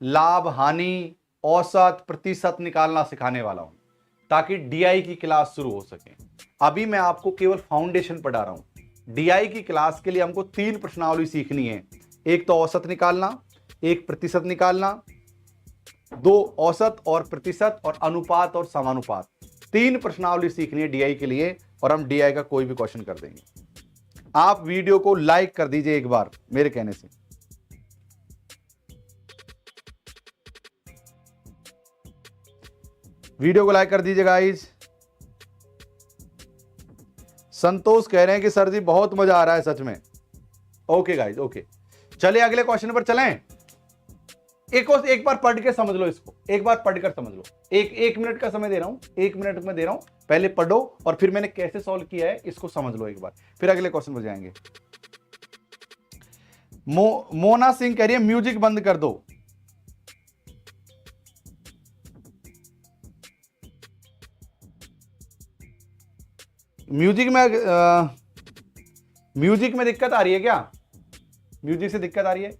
लाभ हानि, औसत, प्रतिशत निकालना सिखाने वाला हूं, ताकि डीआई की क्लास शुरू हो सके। अभी मैं आपको केवल फाउंडेशन पढ़ा रहा हूं। डीआई की क्लास के लिए हमको 3 प्रश्नावली सीखनी है। एक तो औसत निकालना, एक प्रतिशत निकालना, 2 औसत और प्रतिशत, और अनुपात और समानुपात। 3 प्रश्नावली सीखनी है डीआई के लिए, और हम डीआई का कोई भी क्वेश्चन कर देंगे। आप वीडियो को लाइक कर दीजिए एक बार मेरे कहने से। वीडियो को लाइक कर दीजिए गाइस। संतोष कह रहे हैं कि सर जी बहुत मजा आ रहा है सच में। ओके गाइस, ओके, चलिए अगले क्वेश्चन पर चलें। एक बार पढ़ के समझ लो इसको, एक बार पढ़कर समझ लो। एक मिनट का समय दे रहा हूं, 1 मिनट में दे रहा हूं, पहले पढ़ो और फिर मैंने कैसे सॉल्व किया है इसको समझ लो एक बार, फिर अगले क्वेश्चन पर जाएंगे। मोना सिंह कह रही है म्यूजिक बंद कर दो। म्यूजिक में दिक्कत आ रही है क्या? म्यूजिक से दिक्कत आ रही है?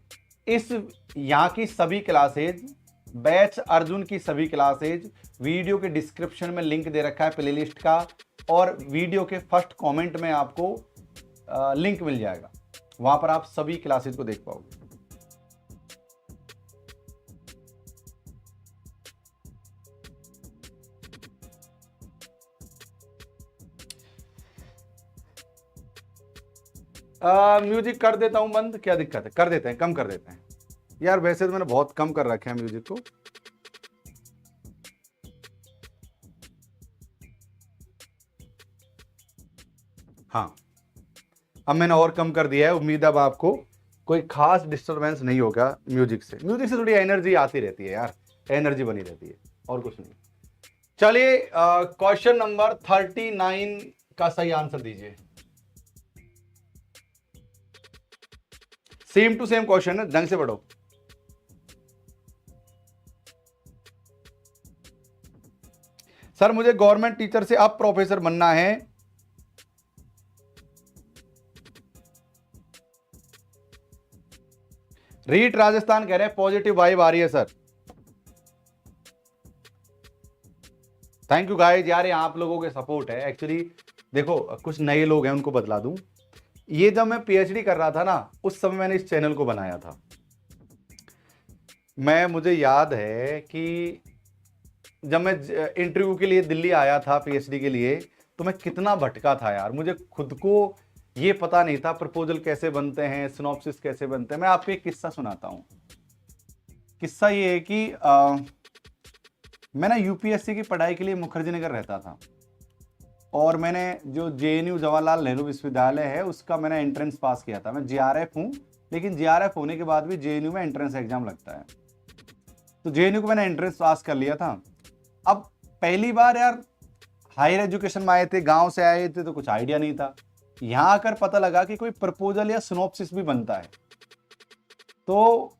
इस यहां की सभी क्लासेज, बैच अर्जुन की सभी क्लासेज वीडियो के डिस्क्रिप्शन में लिंक दे रखा है प्लेलिस्ट का, और वीडियो के फर्स्ट कमेंट में आपको लिंक मिल जाएगा, वहां पर आप सभी क्लासेज को देख पाओगे। म्यूजिक कर देता हूं बंद, क्या दिक्कत है? कर देते हैं, कम कर देते हैं यार, वैसे तो मैंने बहुत कम कर रखा है म्यूजिक को। हाँ, अब मैंने और कम कर दिया है। उम्मीद अब आपको कोई खास डिस्टरबेंस नहीं होगा म्यूजिक से। म्यूजिक से थोड़ी एनर्जी आती रहती है यार, एनर्जी बनी रहती है, और कुछ नहीं। चलिए क्वेश्चन नंबर 39 का सही आंसर दीजिए। सेम टू सेम क्वेश्चन है, ढंग से पढ़ो। सर मुझे गवर्नमेंट टीचर से अब प्रोफेसर बनना है। रीट राजस्थान कह रहे हैं पॉजिटिव वाइब आ रही है सर। थैंक यू गाइस यार, ये आप लोगों के सपोर्ट है। एक्चुअली देखो, कुछ नए लोग हैं उनको बतला दूं, ये जब मैं पीएचडी कर रहा था ना, उस समय मैंने इस चैनल को बनाया था। मुझे याद है कि जब मैं इंटरव्यू के लिए दिल्ली आया था पीएचडी के लिए, तो मैं कितना भटका था यार। मुझे खुद को ये पता नहीं था प्रपोजल कैसे बनते हैं, सिनॉप्सिस कैसे बनते हैं। मैं आपको एक किस्सा सुनाता हूं। किस्सा ये है कि मैं ना यूपीएससी की पढ़ाई के लिए मुखर्जी नगर रहता था, और मैंने जो जेएनयू जवाहरलाल नेहरू विश्वविद्यालय है उसका मैंने एंट्रेंस पास किया था। मैं जीआरएफ हूँ, लेकिन जीआरएफ होने के बाद भी जेएनयू में एंट्रेंस एग्जाम लगता है, तो जेएनयू को मैंने एंट्रेंस पास कर लिया था। अब पहली बार यार हायर एजुकेशन में आए थे, गांव से आए थे, तो कुछ आइडिया नहीं था। यहां आकर पता लगा कि कोई प्रपोजल या सिनॉप्सिस भी बनता है। तो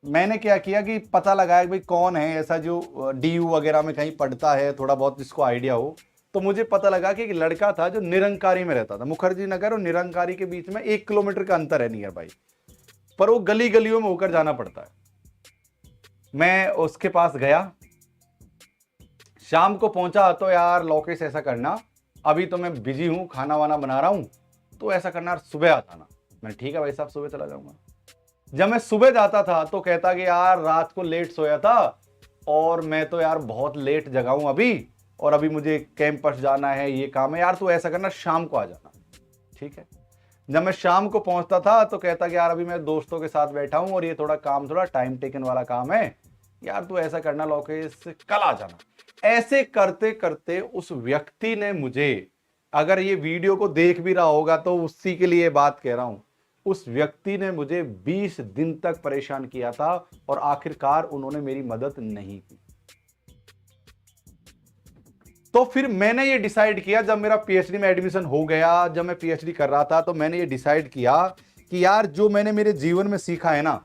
मैंने क्या किया कि पता लगाया कि भाई कौन है ऐसा जो डीयू वगैरह में कहीं पढ़ता है, थोड़ा बहुत जिसको आइडिया हो। तो मुझे पता लगा कि एक लड़का था जो निरंकारी में रहता था। मुखर्जी नगर और निरंकारी के बीच में 1 किलोमीटर का अंतर है नियर बाई, पर वो गली गलियों में होकर जाना पड़ता है। मैं उसके पास गया, शाम को पहुंचा, तो यार लोकेश ऐसा करना, अभी तो मैं बिजी हूं, खाना वाना बना रहा हूं, तो ऐसा करना सुबह आता ना। मैंने ठीक है भाई साहब, सुबह चला जाऊंगा। जब मैं सुबह जाता था तो कहता कि यार रात को लेट सोया था और मैं तो यार बहुत लेट जगा हूं अभी, और अभी मुझे कैंपस जाना है, ये काम है। यार तू ऐसा करना, शाम को आ जाना, ठीक है। जब मैं शाम को पहुंचता था तो कहता कि यार अभी मैं दोस्तों के साथ बैठा हूं और ये थोड़ा टाइम टेकन वाला काम है, यार तू ऐसा करना लोकेश, कल आ जाना। ऐसे करते करते उस व्यक्ति ने मुझे, अगर ये वीडियो को देख भी रहा होगा तो उसी के लिए बात कह रहा हूं, उस व्यक्ति ने मुझे 20 दिन तक परेशान किया था और आखिरकार उन्होंने मेरी मदद नहीं की। तो फिर मैंने ये डिसाइड किया, जब मेरा पीएचडी में एडमिशन हो गया, जब मैं पीएचडी कर रहा था, तो मैंने ये डिसाइड किया कि यार जो मैंने मेरे जीवन में सीखा है ना,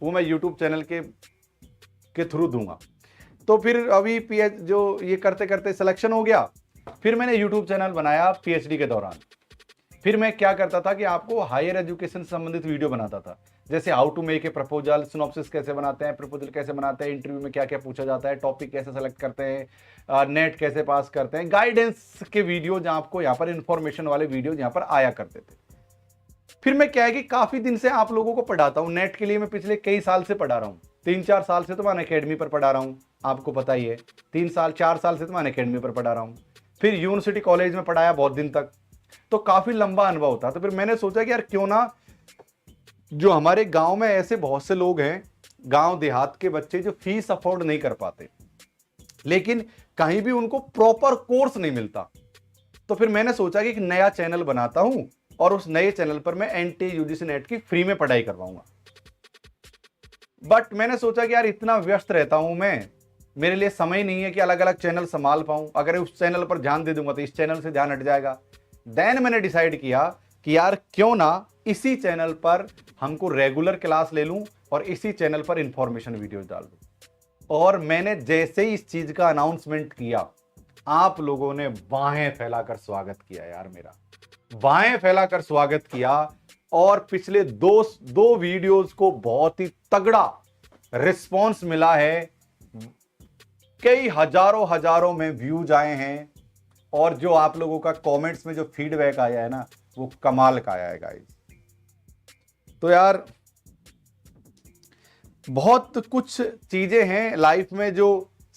वो मैं यूट्यूब चैनल के थ्रू दूंगा। तो फिर अभी जो ये करते करते सिलेक्शन हो गया, फिर मैंने यूट्यूब चैनल बनाया पीएचडी के दौरान। फिर मैं क्या करता था कि आपको हायर एजुकेशन से संबंधित वीडियो बनाता था, जैसे how to make a proposal, synopsis कैसे बनाते हैं, प्रपोजल कैसे बनाते हैं, इंटरव्यू में क्या क्या पूछा जाता है, टॉपिक कैसे सेलेक्ट करते हैं, नेट कैसे पास करते हैं, गाइडेंस के वीडियो जहां आपको यहाँ पर इंफॉर्मेशन वाले वीडियो यहाँ पर आया करते थे। फिर मैं क्या है कि काफी दिन से आप लोगों को पढ़ाता हूँ नेट के लिए। मैं पिछले कई साल से पढ़ा रहा हूँ, 3-4 साल से तो मैं अकेडमी पर पढ़ा रहा हूँ, आपको पता ही है। 4 साल से तो मैं अकेडमी पर पढ़ा रहा हूँ, फिर यूनिवर्सिटी कॉलेज में पढ़ाया बहुत दिन तक, तो काफी लंबा अनुभव था। तो फिर मैंने सोचा कि यार क्यों ना, जो हमारे गांव में ऐसे बहुत से लोग हैं, गांव देहात के बच्चे जो फीस अफोर्ड नहीं कर पाते, लेकिन कहीं भी उनको प्रॉपर कोर्स नहीं मिलता, तो फिर मैंने सोचा कि एक नया चैनल बनाता हूं और उस नए चैनल पर मैं एनटी यूजीसी नेट की फ्री में पढ़ाई करवाऊंगा। बट मैंने सोचा कि यार इतना व्यस्त रहता हूं मैं, मेरे लिए समय नहीं है कि अलग अलग चैनल संभाल पाऊं। अगर उस चैनल पर ध्यान दे दूंगा तो इस चैनल से ध्यान हट जाएगा। देन मैंने डिसाइड किया कि यार क्यों ना इसी चैनल पर हमको रेगुलर क्लास ले लूं और इसी चैनल पर इंफॉर्मेशन वीडियो डाल दूं। और मैंने जैसे ही इस चीज का अनाउंसमेंट किया, आप लोगों ने बाहें फैलाकर स्वागत किया। यार मेरा बाहें फैलाकर स्वागत किया और पिछले दो वीडियोस को बहुत ही तगड़ा रिस्पॉन्स मिला है। कई हजारों में व्यूज आए हैं और जो आप लोगों का कमेंट्स में जो फीडबैक आया है ना, वो कमाल का आया है गाइस। तो यार बहुत कुछ चीजें हैं लाइफ में जो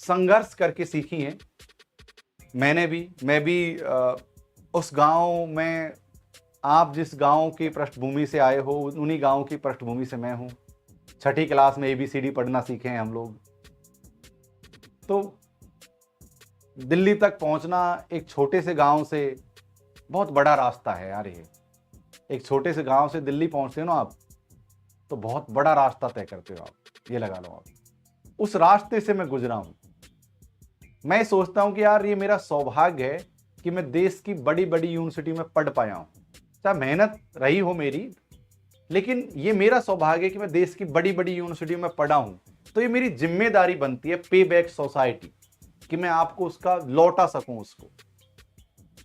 संघर्ष करके सीखी हैं मैं भी उस गांव में, आप जिस गांव की पृष्ठभूमि से आए हो उन्हीं गांव की पृष्ठभूमि से मैं हूं। 6ठी क्लास में ABCD पढ़ना सीखे हैं हम लोग। तो दिल्ली तक पहुंचना एक छोटे से गांव से बहुत बड़ा रास्ता है यार। ये एक छोटे से गांव से दिल्ली पहुंचते हो ना आप, तो बहुत बड़ा रास्ता तय करते हो आप, ये लगा लो आप। उस रास्ते से मैं गुजरा हूं। मैं सोचता हूं कि यार ये मेरा सौभाग्य है कि मैं देश की बड़ी बड़ी यूनिवर्सिटी में पढ़ पाया हूं। चाहे मेहनत रही हो मेरी, लेकिन ये मेरा सौभाग्य है कि मैं देश की बड़ी बड़ी यूनिवर्सिटी में पढ़ा हूं। तो ये मेरी जिम्मेदारी बनती है, पे बैक सोसाइटी, कि मैं आपको उसका लौटा सकूं उसको।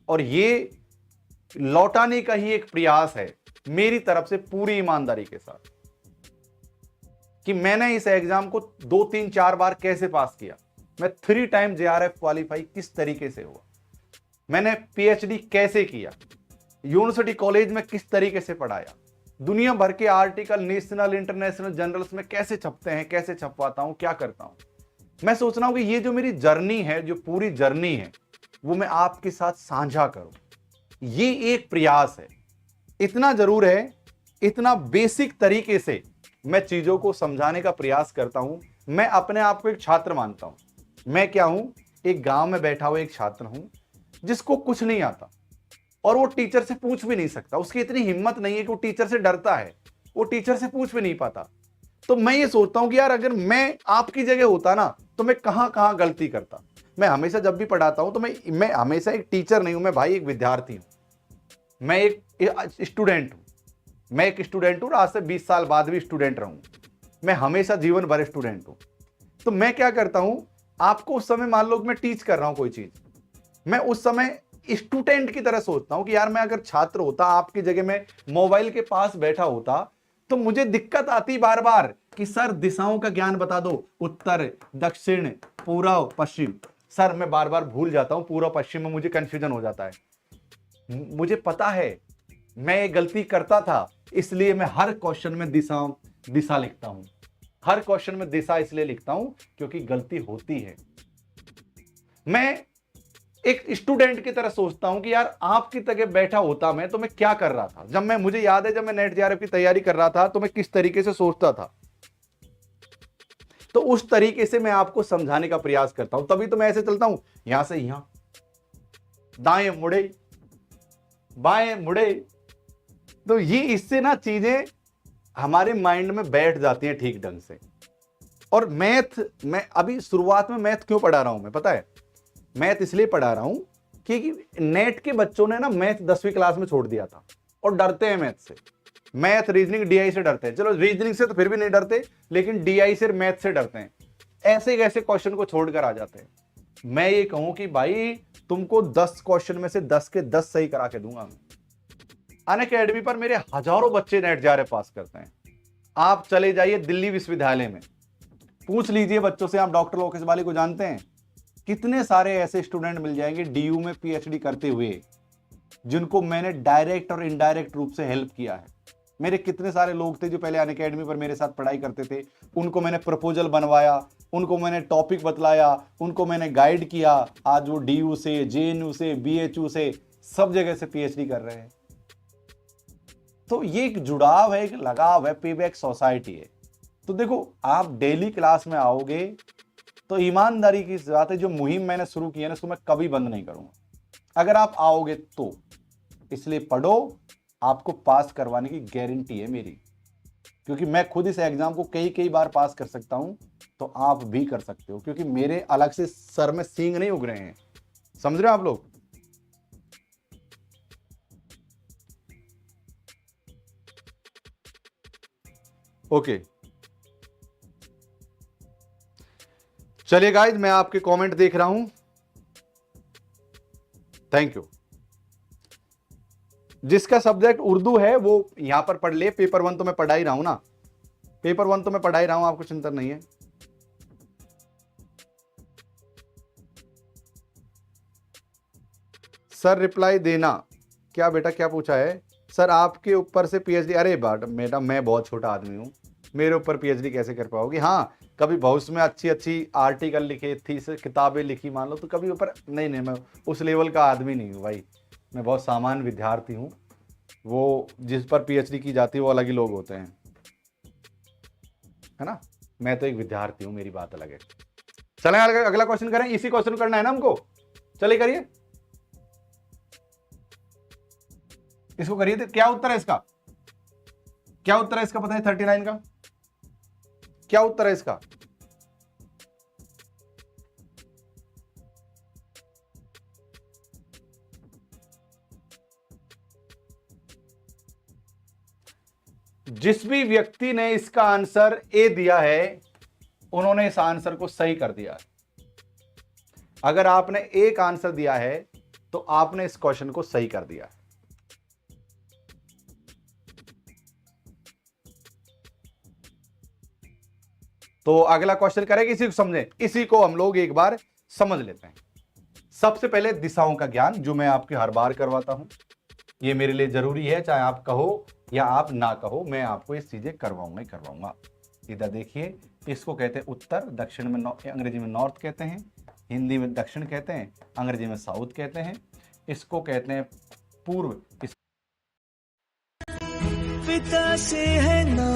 और ये लौटाने का ही एक प्रयास है मेरी तरफ से पूरी ईमानदारी के साथ, कि मैंने इस एग्जाम को 2-3-4 बार कैसे पास किया। मैं 3 टाइम JRF क्वालिफाई किस तरीके से हुआ, मैंने PhD कैसे किया, यूनिवर्सिटी कॉलेज में किस तरीके से पढ़ाया, दुनिया भर के आर्टिकल नेशनल इंटरनेशनल जर्नल्स में कैसे छपते हैं, कैसे छपवाता हूं, क्या करता हूं। मैं सोच रहा हूं कि ये जो मेरी जर्नी है, जो पूरी जर्नी है, वो मैं आपके साथ साझा करूं। ये एक प्रयास है। इतना जरूर है, इतना बेसिक तरीके से मैं चीजों को समझाने का प्रयास करता हूं। मैं अपने आप को एक छात्र मानता हूं। मैं क्या हूं? एक गांव में बैठा हुआ एक छात्र हूं जिसको कुछ नहीं आता और वो टीचर से पूछ भी नहीं सकता। उसकी इतनी हिम्मत नहीं है कि वो टीचर से डरता है, वो टीचर से पूछ भी नहीं पाता। तो मैं ये सोचता हूं कि यार अगर मैं आपकी जगह होता ना, तो मैं कहां कहां गलती करता। मैं हमेशा जब भी पढ़ाता हूं तो मैं हमेशा एक टीचर नहीं हूं, मैं भाई एक विद्यार्थी हूं, मैं एक स्टूडेंट हूं। मैं एक स्टूडेंट हूं, आज से 20 साल बाद भी स्टूडेंट रहूंगा। मैं हमेशा जीवन भर स्टूडेंट हूं। तो मैं क्या करता हूं, आपको उस समय मान लो मैं टीच कर रहा हूं कोई चीज, मैं उस समय स्टूडेंट की तरह सोचता हूं कि यार मैं अगर छात्र होता, आपकी जगह में मोबाइल के पास बैठा होता, तो मुझे दिक्कत आती बार बार कि सर दिशाओं का ज्ञान बता दो, उत्तर, दक्षिण, पूर्व, पश्चिम। सर मैं बार बार भूल जाता हूं, पूर्व पश्चिम में मुझे कंफ्यूजन हो जाता है। मुझे पता है मैं ये गलती करता था, इसलिए मैं हर क्वेश्चन में दिशा लिखता हूं। हर क्वेश्चन में दिशा इसलिए लिखता हूं क्योंकि गलती होती है। मैं एक स्टूडेंट की तरह सोचता हूं कि यार आपकी जगह बैठा होता मैं तो मैं क्या कर रहा था। जब मैं, मुझे याद है जब मैं नेट जेआरएफ की तैयारी कर रहा था तो मैं किस तरीके से सोचता था, तो उस तरीके से मैं आपको समझाने का प्रयास करता हूं। तभी तो मैं ऐसे चलता हूं, यहां से यहां, दाएं मुड़े बाएं मुड़े, तो ये इससे ना चीजें हमारे माइंड में बैठ जाती हैं ठीक ढंग से। और मैथ, मैं अभी शुरुआत में मैथ क्यों पढ़ा रहा हूं मैं, पता है? मैथ इसलिए पढ़ा रहा हूं कि नेट के बच्चों ने ना मैथ 10वीं क्लास में छोड़ दिया था और डरते हैं मैथ से। मैथ, रीजनिंग, डीआई से डरते हैं। चलो रीजनिंग से तो फिर भी नहीं डरते, लेकिन डीआई से, मैथ से डरते हैं। ऐसे ऐसे क्वेश्चन को छोड़कर आ जाते हैं। मैं ये कहूं कि भाई तुमको 10 क्वेश्चन में से 10 के 10 सही करा के दूंगा मैं। अनअकैडमी पर मेरे हजारों बच्चे नेट जेआरएफ पास करते हैं। आप चले जाइए दिल्ली विश्वविद्यालय में, पूछ लीजिए बच्चों से, आप डॉक्टर लोकेश वाले को जानते हैं, कितने सारे ऐसे स्टूडेंट मिल जाएंगे डीयू में पीएचडी करते हुए जिनको मैंने डायरेक्ट और इनडायरेक्ट रूप से हेल्प किया है। मेरे कितने सारे लोग थे जो पहले अनअकैडमी पर मेरे साथ पढ़ाई करते थे, उनको मैंने प्रपोजल बनवाया, उनको मैंने टॉपिक बतलाया, उनको मैंने गाइड किया। आज वो डीयू से, जेएनयू से, बीएचयू से, सब जगह से पीएचडी कर रहे हैं। तो ये एक जुड़ाव है, एक लगाव है, पेबैक सोसाइटी है। तो देखो, आप डेली क्लास में आओगे तो ईमानदारी की बात है, जो मुहिम मैंने शुरू की है ना, उसको मैं कभी बंद नहीं करूंगा। अगर आप आओगे तो, इसलिए पढ़ो, आपको पास करवाने की गारंटी है मेरी, क्योंकि मैं खुद इस एग्जाम को कई बार पास कर सकता हूं, तो आप भी कर सकते हो, क्योंकि मेरे अलग से सर में सींग नहीं उग रहे हैं। समझ रहे हो आप लोग? ओके, चलिए गाइज, मैं आपके कमेंट देख रहा हूं। Thank you. जिसका सब्जेक्ट उर्दू है वो यहां पर पढ़ ले। पेपर 1 तो मैं पढ़ा ही रहा हूं ना, पेपर 1 तो मैं पढ़ा ही रहा हूं, आपको चिंता नहीं है। सर रिप्लाई देना। क्या बेटा, क्या पूछा है? सर आपके ऊपर से पीएचडी, अरे बेटा मैं बहुत छोटा आदमी हूं, मेरे ऊपर पीएचडी कैसे कर पाओगे? हाँ, कभी भविष्य में अच्छी आर्टिकल लिखे थी, किताबें लिखी मान लो, तो कभी ऊपर नहीं, मैं उस लेवल का आदमी नहीं हूँ भाई। मैं बहुत सामान्य विद्यार्थी हूँ। वो जिस पर पीएचडी की जाती है वो अलग ही लोग होते हैं, है ना? मैं तो एक विद्यार्थी हूँ, मेरी बात अलग है। चलें अगला क्वेश्चन करें। इसी क्वेश्चन करना है ना हमको? चलिए करिए, इसको करिए। तो क्या उत्तर है इसका? क्या उत्तर है इसका? पता है 39 का क्या उत्तर है इसका? जिस भी व्यक्ति ने इसका आंसर ए दिया है, उन्होंने इस आंसर को सही कर दिया है। अगर आपने एक आंसर दिया है तो आपने इस क्वेश्चन को सही कर दिया है। तो अगला क्वेश्चन करेंगे, इसी को समझें, इसी को हम लोग एक बार समझ लेते हैं। सबसे पहले दिशाओं का ज्ञान, जो मैं आपके हर बार करवाता हूं, ये मेरे लिए जरूरी है, चाहे आप कहो या आप ना कहो, मैं आपको ये चीजें करवाऊंगा ही करवाऊंगा। इधर देखिए, इसको कहते हैं उत्तर, दक्षिण में अंग्रेजी में नॉर्थ कहते हैं, हिंदी में दक्षिण कहते हैं, अंग्रेजी में साउथ कहते हैं। इसको कहते हैं पूर्व। पिता से है ना